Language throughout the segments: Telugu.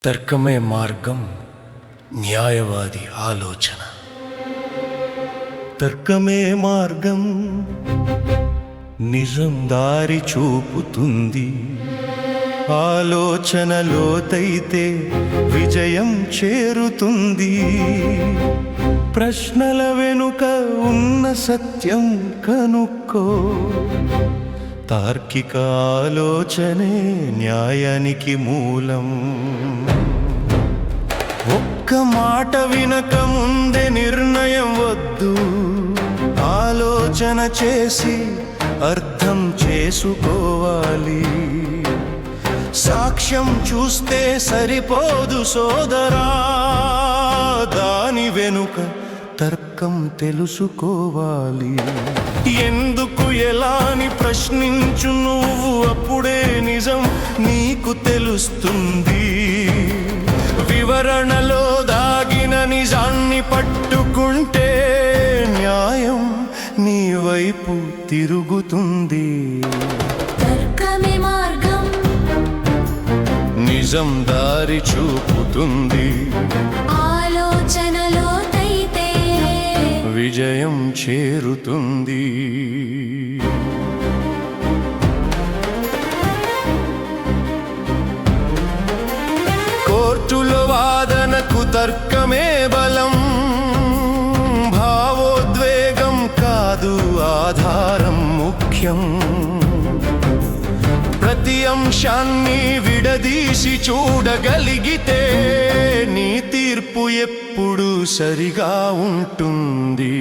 తర్కమే మార్గం, న్యాయవాది ఆలోచన. తర్కమే మార్గం, నిజం దారి చూపుతుంది. ఆలోచన లోతైతే విజయం చేరుతుంది. ప్రశ్నల వెనుక ఉన్న సత్యం కనుక్కో. తార్కిక ఆలోచనే న్యాయానికి మూలం. ఒక్క మాట వినక ముందే నిర్ణయం వద్దు. ఆలోచన చేసి అర్థం చేసుకోవాలి. సాక్ష్యం చూస్తే సరిపోదు సోదరా, దాని వెనుక తర్కం తెలుసుకోవాలి. ఎందుకు ఎలా అని ప్రశ్నించు నువ్వు, అప్పుడే నిజం నీకు తెలుస్తుంది. వివరణలో దాగిన నిజాన్ని పట్టుకుంటే న్యాయం నీ వైపు తిరుగుతుంది. తర్కమే మార్గం, నిజం దారి చూపుతుంది. ఆలోచనలో తైతే విజయం చేరుతుంది. కోర్టులో వాదనకు తర్కమే బలం. భావోద్వేగం కాదు ఆధారం ముఖ్యం. ప్రతి అంశాన్ని విడదీసి చూడగలిగితే నీ తీర్పు ఎప్పుడు సరిగా ఉంటుంది.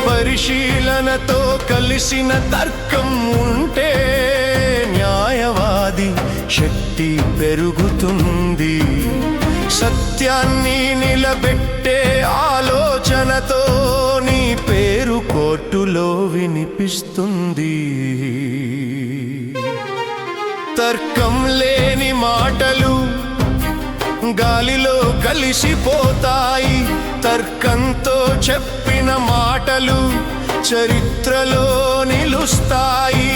పరిశీలనతో కలిసిన తర్కం ఉంటే న్యాయవాది శక్తి పెరుగుతుంది. సత్యాన్ని నిలబెట్టే ఆలోచనతో నీ పేరు కోర్టులో వినిపిస్తుంది. తర్కం లేని మాటలు గాలిలో కలిసిపోతాయి. తర్కంతో చెప్పిన మాటలు చరిత్రలో నిలుస్తాయి.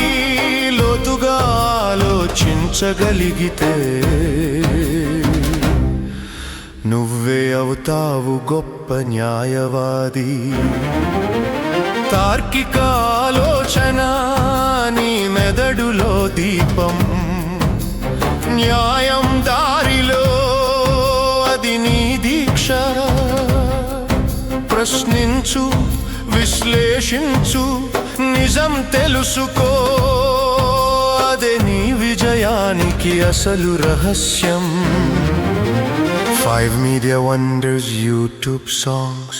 లోతుగా ఆలోచించగలిగితే నువ్వే అవుతావు గొప్ప న్యాయవాది. తార్కిక ఆలోచన నీ మెదడులో దీపం. న్యాయం దారిలో అది నీ దీక్ష. ప్రశ్నించు, విశ్లేషించు, నిజం తెలుసుకో. అదే నీ విజయానికి అసలు రహస్యం. 5 Media Wonders YouTube songs.